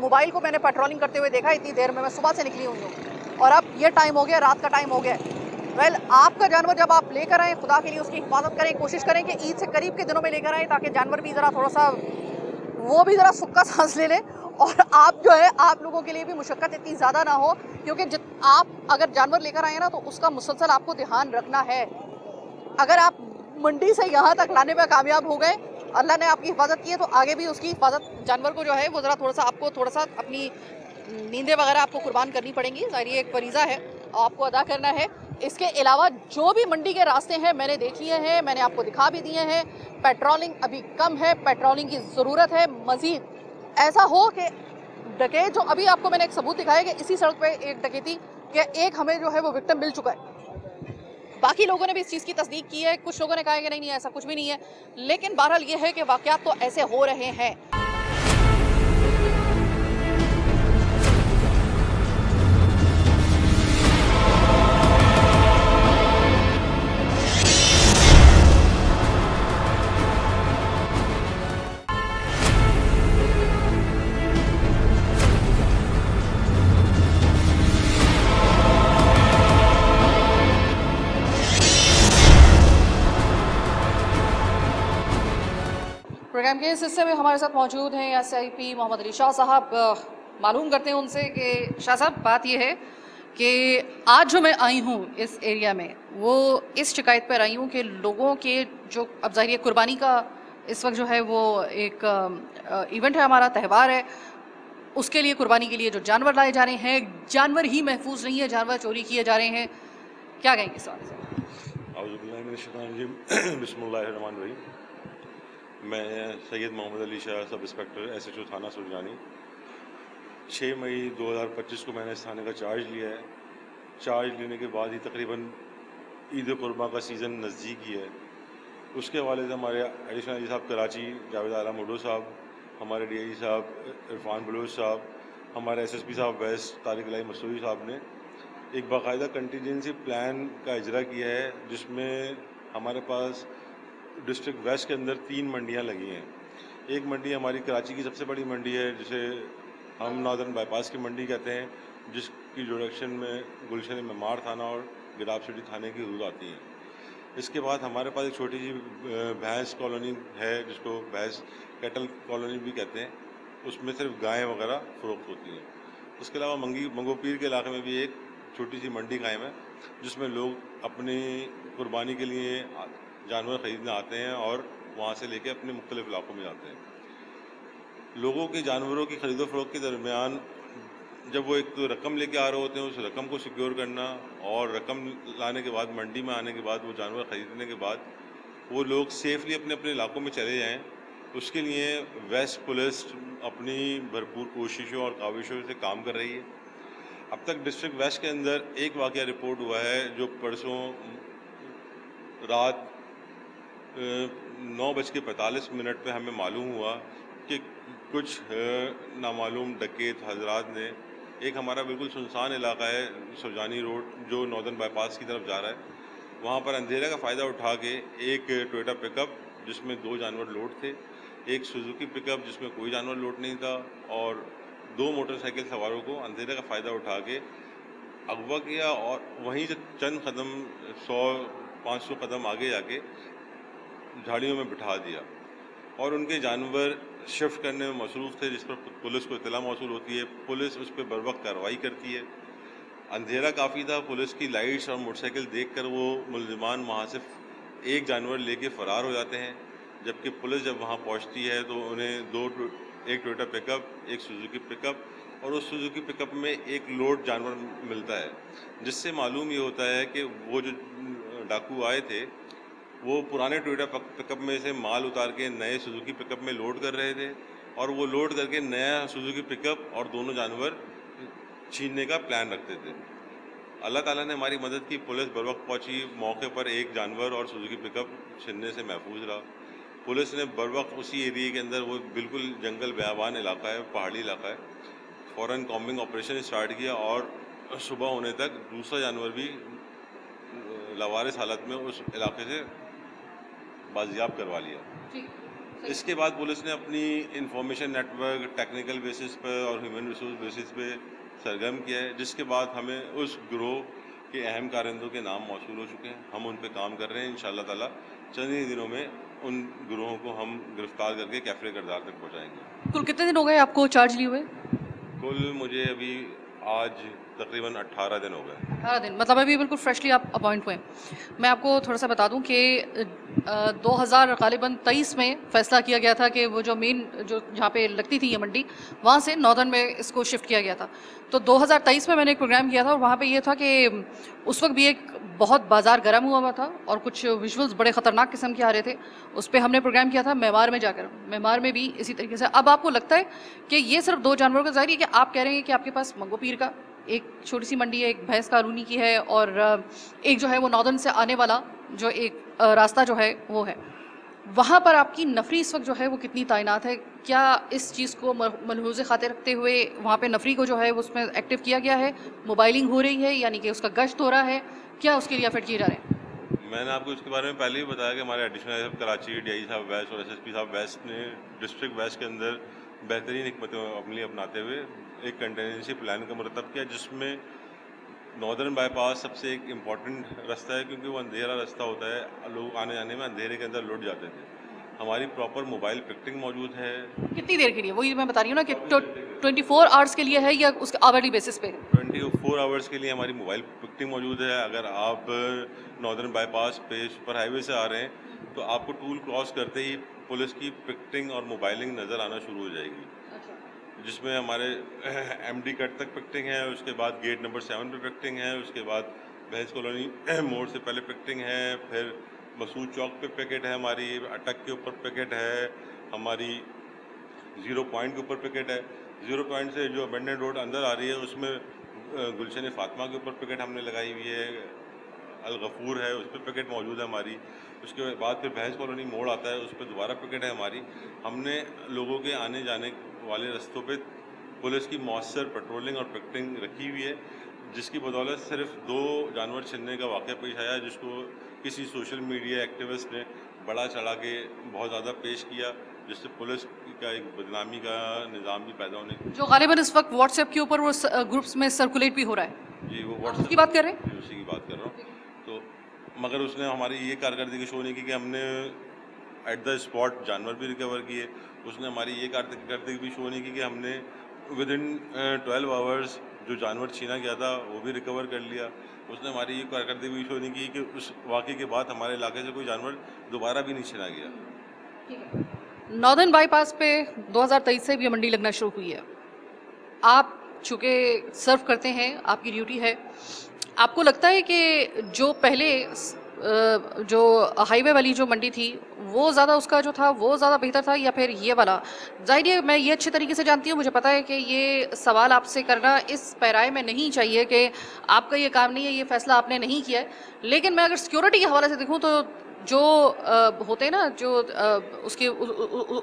Speaker 1: मोबाइल को मैंने पेट्रोलिंग करते हुए देखा। इतनी देर में मैं सुबह से निकली हुई हूँ, और अब ये टाइम हो गया, रात का टाइम हो गया। वेल, आपका जानवर जब आप लेकर आएँ, खुदा के लिए उसकी हिफाजत करें, कोशिश करें कि ईद से करीब के दिनों में लेकर आएँ, ताकि जानवर भी ज़रा थोड़ा सा वो भी ज़रा सुक्का सांस ले लें, और आप जो है आप लोगों के लिए भी मुशक्क़त इतनी ज़्यादा ना हो, क्योंकि आप अगर जानवर लेकर आए ना तो उसका मुसलसल आपको ध्यान रखना है। अगर आप मंडी से यहाँ तक लाने में कामयाब हो गए, अल्लाह ने आपकी हिफाजत की है, तो आगे भी उसकी हिफाजत, जानवर को जो है वो ज़रा थोड़ा सा आपको थोड़ा सा अपनी नींदें वगैरह आपको कुर्बान करनी पड़ेंगी। ज़ाहिर एक फरीज़ा है, आपको अदा करना है। इसके अलावा जो भी मंडी के रास्ते हैं मैंने देख लिए हैं, मैंने आपको दिखा भी दिए हैं। पेट्रोलिंग अभी कम है, पेट्रोलिंग की ज़रूरत है मज़ीद। ऐसा हो कि डकैत जो अभी आपको मैंने एक सबूत दिखाया कि इसी सड़क पे एक डकैती के एक हमें जो है वो विक्टिम मिल चुका है। बाकी लोगों ने भी इस चीज़ की तस्दीक की है, कुछ लोगों ने कहा है कि नहीं नहीं ऐसा कुछ भी नहीं है, लेकिन बहरहाल ये है कि वाक़यात तो ऐसे हो रहे हैं। प्रोग्राम के इस हिस्से में हमारे साथ मौजूद हैं SIP मोहम्मद अली शाह साहब। मालूम करते हैं उनसे कि शाह साहब बात यह है कि आज जो मैं आई हूँ इस एरिया में, वो इस शिकायत पर आई हूँ कि लोगों के जो अब ज़ाहिर है कुर्बानी का इस वक्त जो है वो एक इवेंट है, हमारा त्यौहार है, उसके लिए कुर्बानी के लिए जो जानवर लाए जा रहे हैं, जानवर ही महफूज नहीं है, जानवर चोरी किए जा रहे हैं। क्या कहेंगे इस बारे में?
Speaker 13: बिस्मिल्लाहिर्रहमानिर्रहीम। मैं Syed Mohammad Ali Shah, sub inspector SHO थाना सुरजानी। 6 मई 2025 को मैंने इस थाने का चार्ज लिया है। चार्ज लेने के बाद ही तकरीबन ईद कुर्बा का सीज़न नज़दीक ही है। उसके हवाले से हमारे एडिशनल आई साहब कराची जावेद आलम उडो साहब, हमारे DIG साहब इरफान बलोच साहब, हमारे SSP साहब वेस्ट तारिक अलाई मसूरी साहब ने एक बाकायदा कंटीजेंसी प्लान का इजरा किया है, जिसमें हमारे पास डिस्ट्रिक्ट वेस्ट के अंदर 3 मंडियाँ लगी हैं। एक मंडी हमारी कराची की सबसे बड़ी मंडी है, जिसे हम नॉर्दर्न बाईपास की मंडी कहते हैं, जिसकी जोड़क्शन में गुलशन मेमार थाना और गिराब सिटी थाने की हदूद आती हैं। इसके बाद हमारे पास एक छोटी सी भैंस कॉलोनी है, जिसको भैंस कैटल कॉलोनी भी कहते हैं। उसमें सिर्फ गायें वगैरह फ़रोख्त होती हैं। उसके अलावा मंगोपीर के इलाके में भी एक छोटी सी मंडी कायम है, जिसमें लोग अपनी कुर्बानी के लिए जानवर ख़रीदने आते हैं और वहाँ से लेके अपने मुख्तलिफ़ इलाकों में जाते हैं। लोगों के जानवरों की ख़रीदो फ़रोख्त के दरमियान जब वो एक तो रकम लेके आ रहे होते हैं, उस रकम को सिक्योर करना और रकम लाने के बाद मंडी में आने के बाद वो जानवर ख़रीदने के बाद वो लोग सेफली अपने अपने इलाकों में चले जाएं, उसके लिए वेस्ट पुलिस अपनी भरपूर कोशिशों और काविशों से काम कर रही है। अब तक डिस्ट्रिक्ट वेस्ट के अंदर एक वाक़या रिपोर्ट हुआ है, जो परसों रात 9:45 पे हमें मालूम हुआ कि कुछ नामालूम डकैत हजरात ने एक हमारा बिल्कुल सुनसान इलाका है सुरजानी रोड, जो नॉर्दर्न बाईपास की तरफ जा रहा है, वहाँ पर अंधेरे का फ़ायदा उठा के एक टोयोटा पिकअप जिसमें 2 जानवर लोड थे, एक सुजुकी पिकअप जिसमें कोई जानवर लोड नहीं था और 2 मोटरसाइकिल सवारों को अंधेरे का फ़ायदा उठा के अगवा किया और वहीं से चंद कदम 100-500 कदम आगे जाके झाड़ियों में बिठा दिया और उनके जानवर शिफ्ट करने में मसरूफ़ थे, जिस पर पुलिस को इत्तला मौसूल होती है। पुलिस उस पर बर वक्त कार्रवाई करती है। अंधेरा काफ़ी था, पुलिस की लाइट्स और मोटरसाइकिल देखकर वो मुलजिमान वहाँ से एक जानवर लेके फ़रार हो जाते हैं, जबकि पुलिस जब वहाँ पहुँचती है तो उन्हें एक टोयोटा पिकअप, एक सुजुकी पिकअप और उस सुजुकी पिकअप में एक लोड जानवर मिलता है, जिससे मालूम ये होता है कि वो जो डाकू आए थे वो पुराने टोयोटा पिकअप में से माल उतार के नए सुजुकी पिकअप में लोड कर रहे थे और वो लोड करके नया सुजुकी पिकअप और दोनों जानवर छीनने का प्लान रखते थे। अल्लाह ताला ने हमारी मदद की, पुलिस बर वक्त पहुँची, मौके पर एक जानवर और सुजुकी पिकअप छीनने से महफूज रहा। पुलिस ने बर वक्त उसी एरिए के अंदर, वो बिल्कुल जंगल बयाबान इलाका है, पहाड़ी इलाका है, फ़ौरन कॉम्बिंग ऑपरेशन स्टार्ट किया और सुबह होने तक दूसरा जानवर भी लावारिस हालत में उस इलाके से बाजियाब करवा लिया। इसके बाद पुलिस ने अपनी इंफॉर्मेशन नेटवर्क टेक्निकल बेसिस पर और ह्यूमन रिसोर्स बेसिस पे सरगर्म किया है, जिसके बाद हमें उस गिरोह के अहम कारिंदों के नाम मौसूल हो चुके हैं। हम उन पे काम कर रहे हैं। इंशाअल्लाह ताला चंद ही दिनों में उन गिरोहों को हम गिरफ्तार करके कैफरे किरदार तक पहुँचाएँगे।
Speaker 1: कुल कितने दिन हो गए आपको चार्ज लिए हुए?
Speaker 13: कुल मुझे अभी आज तकरीबन 18 दिन हो गए।
Speaker 1: 18 दिन, मतलब अभी बिल्कुल फ्रेशली आप अपॉइंट हुए। मैं आपको थोड़ा सा बता दूं कि 2023 में फ़ैसला किया गया था कि वो जो मेन जो जहाँ पे लगती थी ये मंडी, वहाँ से नॉर्दर्न में इसको शिफ्ट किया गया था। तो 2023 में मैंने एक प्रोग्राम किया था और वहाँ पे ये था कि उस वक्त भी एक बहुत बाज़ार गर्म हुआ था और कुछ विजुअल्स बड़े ख़तरनाक किस्म के आ रहे थे। उस पर हमने प्रोग्राम किया था मेमार में जाकर। मेमार में भी इसी तरीके से। अब आपको लगता है कि ये सिर्फ 2 जानवरों का, ज़ाहिर है कि आप कह रहे हैं कि आपके पास मंगोपीर का एक छोटी सी मंडी है, एक भैंस कॉलोनी की है, और एक जो है वो नॉर्दर्न से आने वाला जो एक रास्ता जो है वो है। वहाँ पर आपकी नफरी इस वक्त जो है वो कितनी तैनात है? क्या इस चीज़ को मलहूज़ खातिर रखते हुए वहाँ पे नफरी को जो है वो उसमें एक्टिव किया गया है, मोबाइलिंग हो रही है, यानी कि उसका गश्त हो रहा है, क्या उसके लिए एफर्ट किए जा रहे हैं?
Speaker 13: मैंने आपको इसके बारे में पहले ही बताया कि हमारे एडिशनल साहब कराची, डीआई साहब वेस्ट और एसएसपी साहब वेस्ट ने डिस्ट्रिक्ट वेस्ट के अंदर बेहतरीन हिकमत अमली अपनाते हुए एक कंटेंजेंसी प्लान का मुरतब किया, जिसमें नॉर्दर्न बाईपास सबसे एक इम्पॉर्टेंट रास्ता है, क्योंकि वो अंधेरा रास्ता होता है, लोग आने जाने में अंधेरे के अंदर लुट जाते थे। हमारी प्रॉपर मोबाइल पिक्टिंग मौजूद है।
Speaker 1: कितनी देर के लिए? वही मैं बता रही हूँ ना कि 24 आवर्स के लिए है या उसके आवरली बेसिस पे?
Speaker 13: 24 आवर्स के लिए हमारी मोबाइल पिक्टिंग मौजूद है। अगर आप नॉर्दर्न बाईपास पे सुपर हाईवे से आ रहे हैं तो आपको टूल क्रॉस करते ही पुलिस की पिक्टिंग और मोबाइलिंग नज़र आना शुरू हो जाएगी, जिसमें हमारे एमडी कट तक पिक्टिंग है, उसके बाद गेट नंबर 7 पे पिक्टिंग है, उसके बाद भैंस कॉलोनी मोड़ से पहले पिक्टिंग है, फिर मसूद चौक पे पिकेट है, हमारी अटक के ऊपर पिकेट है, हमारी 0 पॉइंट के ऊपर पिकेट है। 0 पॉइंट से जो अबेंडन रोड अंदर आ रही है उसमें गुलशन फातिमा के ऊपर पिकेट हमने लगाई हुई है, अलगफूर है उस पर पिकेट मौजूद है हमारी। उसके बाद फिर भैंस कॉलोनी मोड़ आता है, उस पर दोबारा पिकेट है हमारी। हमने लोगों के आने जाने वाले रास्तों पे पुलिस की मौसर पेट्रोलिंग और पिकेटिंग रखी हुई है, जिसकी बदौलत सिर्फ 2 जानवर छिनने का वाक़या पेश आया, जिसको किसी सोशल मीडिया एक्टिविस्ट ने बड़ा चढ़ा के बहुत ज़्यादा पेश किया, जिससे पुलिस का एक बदनामी का निज़ाम भी पैदा होने
Speaker 1: जो गालिबन इस वक्त व्हाट्सएप के ऊपर वो ग्रुप्स में सर्कुलेट भी हो रहा है।
Speaker 13: जी, वो व्हाट्सएप
Speaker 1: की बात कर रहे हैं?
Speaker 13: उसी की बात कर रहा हूँ। तो मगर उसने हमारी ये कारकर्दगी शो नहीं की कि हमने एट द स्पॉट जानवर भी रिकवर किए। उसने हमारी ये कारकर्दगी भी शो नहीं की कि हमने विद इन 12 आवर्स जो जानवर छीना गया था वो भी रिकवर कर लिया। उसने हमारी ये कारकर्दगी भी शो नहीं की कि उस वाक़े के बाद हमारे इलाके से कोई जानवर दोबारा भी नहीं छीना गया।
Speaker 1: नॉर्दर्न बाईपास पे 2023 से भी मंडी लगना शुरू हुई है। आप चूँकि सर्व करते हैं, आपकी ड्यूटी है, आपको लगता है कि जो पहले जो हाईवे वाली जो मंडी थी वो ज़्यादा उसका जो था वो ज़्यादा बेहतर था या फिर ये वाला? ज़ाहिर है मैं ये अच्छे तरीके से जानती हूँ, मुझे पता है कि ये सवाल आपसे करना इस पैराए में नहीं चाहिए कि आपका ये काम नहीं है, ये फ़ैसला आपने नहीं किया है, लेकिन मैं अगर सिक्योरिटी के हवाले से देखूँ तो जो होते हैं ना, जो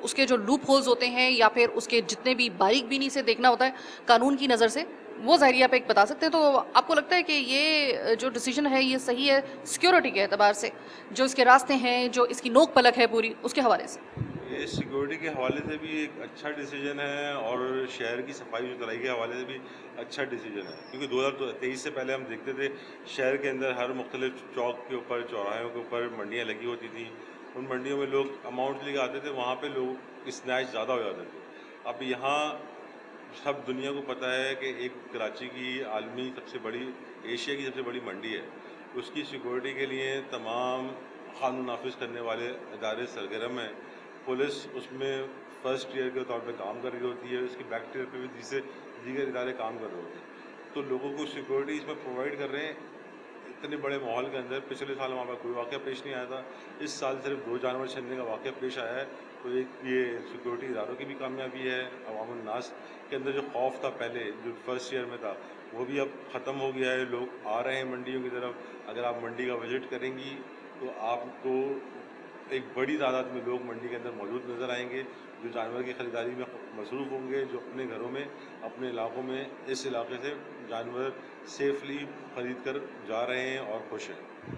Speaker 1: उसके जो लूप होल्स होते हैं या फिर उसके जितने भी बारीक बीनी से देखना होता है कानून की नज़र से, वो ज़ाहिर आप एक बता सकते हैं। तो आपको लगता है कि ये जो डिसीजन है ये सही है सिक्योरिटी के एतबार से, जो इसके रास्ते हैं, जो इसकी नोक पलक है पूरी, उसके हवाले से?
Speaker 13: ये सिक्योरिटी के हवाले से भी एक अच्छा डिसीजन है और शहर की सफाई सुथराई के हवाले से भी अच्छा डिसीजन है, क्योंकि 2023 से पहले हम देखते थे शहर के अंदर हर मुख्तलिफ चौक के ऊपर, चौराहों के ऊपर मंडियाँ लगी होती थी। उन मंडियों में लोग अमाउंट लेके आते थे, वहाँ पे लोग स्नैच ज़्यादा हो जाते थे। अब यहाँ सब दुनिया को पता है कि एक कराची की आलमी सबसे बड़ी, एशिया की सबसे बड़ी मंडी है, उसकी सिक्योरिटी के लिए तमाम कानून नाफिज करने वाले इदारे सरगर्म हैं। पुलिस उसमें फर्स्ट ईयर के तौर पे काम कर रही होती है, उसकी बैक ईयर पे भी दीगर इदारे काम कर रहे होते हैं, तो लोगों को सिक्योरिटी इसमें प्रोवाइड कर रहे हैं। इतने बड़े माहौल के अंदर पिछले साल वहाँ पर कोई वाक़या पेश नहीं आया था, इस साल सिर्फ 2 जानवर छीनने का वाक़या पेश आया है, तो एक ये सिक्योरिटी इदारों की भी कामयाबी है। अवामुन नास के अंदर जो खौफ था पहले, जो फर्स्ट ईयर में था, वो भी अब ख़त्म हो गया है। लोग आ रहे हैं मंडियों की तरफ। अगर आप मंडी का विजिट करेंगी तो आपको एक बड़ी तादाद में लोग मंडी के अंदर मौजूद नज़र आएंगे, जो जानवर की ख़रीदारी में मसरूफ़ होंगे, जो अपने घरों में, अपने इलाकों में इस इलाके से जानवर सेफली ख़रीद कर जा रहे हैं और खुश हैं।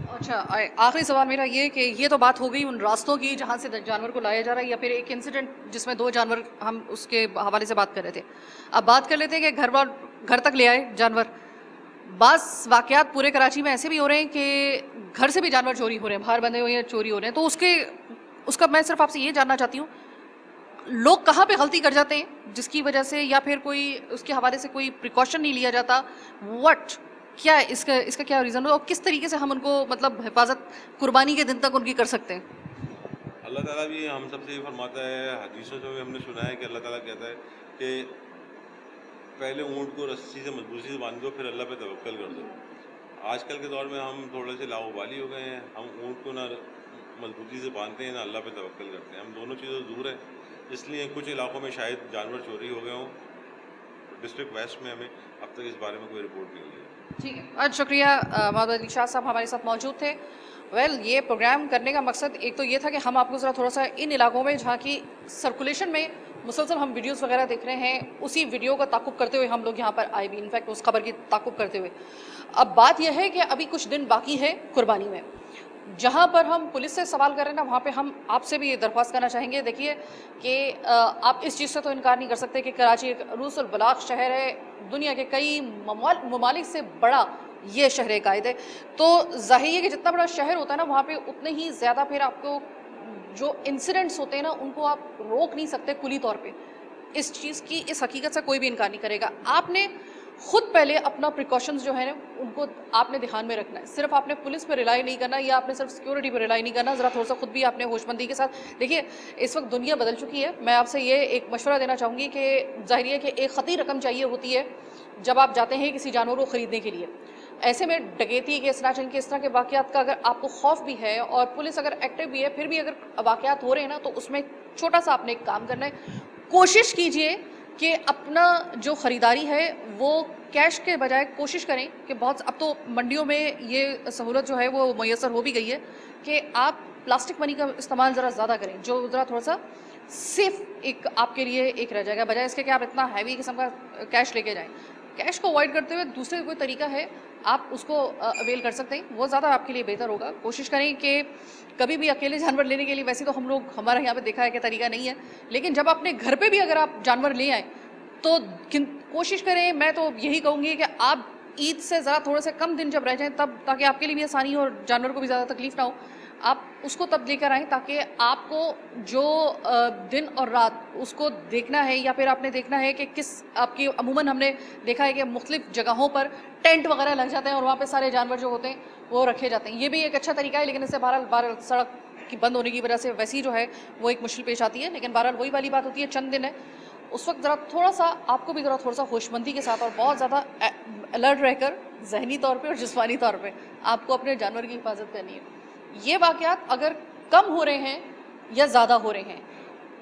Speaker 1: अच्छा, आखिरी सवाल मेरा ये कि ये तो बात हो गई उन रास्तों की जहाँ से जानवर को लाया जा रहा है, या फिर एक इंसिडेंट जिसमें 2 जानवर, हम उसके हवाले से बात कर रहे थे। अब बात कर लेते हैं कि घर तक ले आए जानवर। बस वाक़यात पूरे कराची में ऐसे भी हो रहे हैं कि घर से भी जानवर चोरी हो रहे हैं, बाहर बंधे हुए हैं, चोरी हो रहे हैं। तो उसका मैं सिर्फ आपसे ये जानना चाहती हूँ, लोग कहाँ पे गलती कर जाते हैं जिसकी वजह से, या फिर कोई उसके हवाले से कोई प्रिकॉशन नहीं लिया जाता? क्या इसका क्या रीज़न है और किस तरीके से हम उनको मतलब हिफाजत कुर्बानी के दिन तक उनकी कर सकते हैं?
Speaker 13: अल्लाह ताला भी हम सबसे ये फरमाता है, हदीसों से भी हमने सुना है कि अल्लाह ताला कहता है कि पहले ऊँट को रस्सी से मजबूती से बांध दो, फिर अल्लाह पे तवक्कल कर दो। आजकल के दौर में हम थोड़े से लाओबाली हो गए हैं, हम ऊँट को ना मजबूती से बांधते हैं ना अल्लाह पे तवक्कल करते हैं, हम दोनों चीज़ों से दूर हैं। इसलिए कुछ इलाकों में शायद जानवर चोरी हो गए हों, डिस्ट्रिक्ट वेस्ट में हमें अब तक इस बारे में कोई रिपोर्ट नहीं मिली है।
Speaker 1: ठीक है, आज शुक्रिया। मोहम्मद अली शाह साहब हमारे साथ मौजूद थे। ये प्रोग्राम करने का मकसद एक तो ये था कि हम आपको ज़रा थोड़ा सा इन इलाकों में जहाँ की सर्कुलेशन में मुसलसल हम वीडियोस वगैरह देख रहे हैं, उसी वीडियो का ताक़ुब करते हुए हम लोग यहाँ पर आए भी, इनफैक्ट उस खबर की ताक़ुब करते हुए। अब बात यह है कि अभी कुछ दिन बाकी है कुर्बानी में, जहाँ पर हम पुलिस से सवाल कर रहे हैं ना, वहाँ पे हम आपसे भी ये दरख्वास्त करना चाहेंगे। देखिए कि आप इस चीज़ से तो इनकार नहीं कर सकते कि कराची एक रूस और बलाग शहर है, दुनिया के कई ममालिक से बड़ा ये शहर कायद है। तो जाहिर है कि जितना बड़ा शहर होता है ना, वहाँ पे उतने ही ज़्यादा फिर आपको जो इंसिडेंट्स होते हैं ना, उनको आप रोक नहीं सकते कुली तौर पे। इस चीज़ की, इस हकीकत से कोई भी इनकार नहीं करेगा। आपने खुद पहले अपना प्रिकॉशंस जो है ना, उनको आपने ध्यान में रखना है। सिर्फ आपने पुलिस पर रिलाई नहीं करना, या आपने सिर्फ सिक्योरिटी पर रिलाई नहीं करना, ज़रा थोड़ा सा खुद भी आपने होशमंदी के साथ देखिए। इस वक्त दुनिया बदल चुकी है। मैं आपसे ये एक मशवरा देना चाहूँगी कि ज़ाहिर है कि एक ख़ती रकम चाहिए होती है जब आप जाते हैं किसी जानवर को ख़रीदने के लिए। ऐसे में डकैती के, स्नैचिंग के, इस तरह के वाक़यात का अगर आपको खौफ भी है और पुलिस अगर एक्टिव भी है, फिर भी अगर वाक़यात हो रहे हैं ना, तो उसमें छोटा सा आपने एक काम करना है। कोशिश कीजिए कि अपना जो ख़रीदारी है वो कैश के बजाय कोशिश करें कि बहुत, अब तो मंडियों में ये सहूलत जो है वो मैसर हो भी गई है कि आप प्लास्टिक मनी का इस्तेमाल ज़रा ज़्यादा करें, जो ज़रा थोड़ा सा सेफ एक आपके लिए एक रह जाएगा, बजाय इसके कि आप इतना हैवी किस्म का कैश लेके जाएं। कैश को अवॉइड करते हुए दूसरे कोई तरीका है, आप उसको अवेल कर सकते हैं, वो ज़्यादा आपके लिए बेहतर होगा। कोशिश करें कि कभी भी अकेले जानवर लेने के लिए, वैसे तो हम लोग, हमारे यहाँ पे देखा है कि तरीका नहीं है, लेकिन जब अपने घर पे भी अगर आप जानवर ले आएँ तो कोशिश करें, मैं तो यही कहूँगी कि आप ईद से ज़रा थोड़े से कम दिन जब रह जाएँ तब, ताकि आपके लिए भी आसानी हो और जानवर को भी ज़्यादा तकलीफ़ ना हो, आप उसको तब लेकर आएँ ताकि आपको जो दिन और रात उसको देखना है, या फिर आपने देखना है कि किस आपकी, अमूमन हमने देखा है कि मुख्तलिफ जगहों पर टेंट वगैरह लग जाते हैं और वहाँ पे सारे जानवर जो होते हैं वो रखे जाते हैं। ये भी एक अच्छा तरीका है, लेकिन इससे बहरहाल सड़क की बंद होने की वजह से वैसी जो है वो एक मुश्किल पेश आती है। लेकिन बहरहाल वही वाली बात होती है, चंद दिन है, उस वक्त ज़रा थोड़ा सा आपको भी ज़रा थोड़ा सा होशमंदी के साथ और बहुत ज़्यादा अलर्ट रहकर जहनी तौर पे और जिस्मानी तौर पे आपको अपने जानवर की हिफाजत करनी है। ये वाक़यात अगर कम हो रहे हैं या ज़्यादा हो रहे हैं,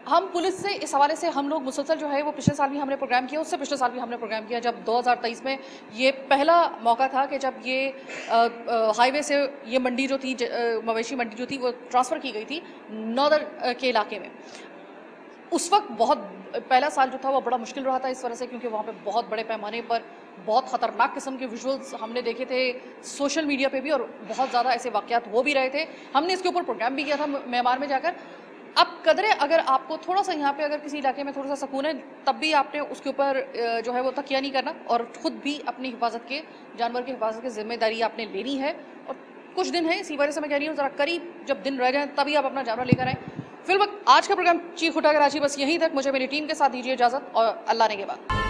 Speaker 1: हम पुलिस से इस हवाले से हम लोग मुसलसल जो है वो पिछले साल भी हमने प्रोग्राम किया, उससे पिछले साल भी हमने प्रोग्राम किया, जब 2023 में ये पहला मौका था कि जब ये हाईवे से ये मंडी जो थी, मवेशी मंडी जो थी, वो ट्रांसफ़र की गई थी नॉर्दर्न के इलाके में। उस वक्त बहुत पहला साल जो था वो बड़ा मुश्किल रहा था इस वजह से, क्योंकि वहाँ पे बहुत बड़े पैमाने पर बहुत ख़तरनाक किस्म के विजुअल्स हमने देखे थे सोशल मीडिया पे भी, और बहुत ज़्यादा ऐसे वाक़यात हो भी रहे थे। हमने इसके ऊपर प्रोग्राम भी किया था म्यांमार में जाकर। अब कदरे अगर आपको थोड़ा सा यहाँ पे अगर किसी इलाके में थोड़ा सा सुकून है, तब भी आपने उसके ऊपर जो है वो तकिया नहीं करना, और ख़ुद भी अपनी हिफाजत के, जानवर की हिफाजत की जिम्मेदारी आपने लेनी है। और कुछ दिन है, इसी वजह से मैं कह रही हूँ ज़रा करीब जब दिन रह जाएँ तभी आप अपना जानवर लेकर आएँ। फिलहाल आज का प्रोग्राम चीख उठा कराची बस यहीं तक। मुझे मेरी टीम के साथ दीजिए इजाज़त और अल्लाह ने के बाद।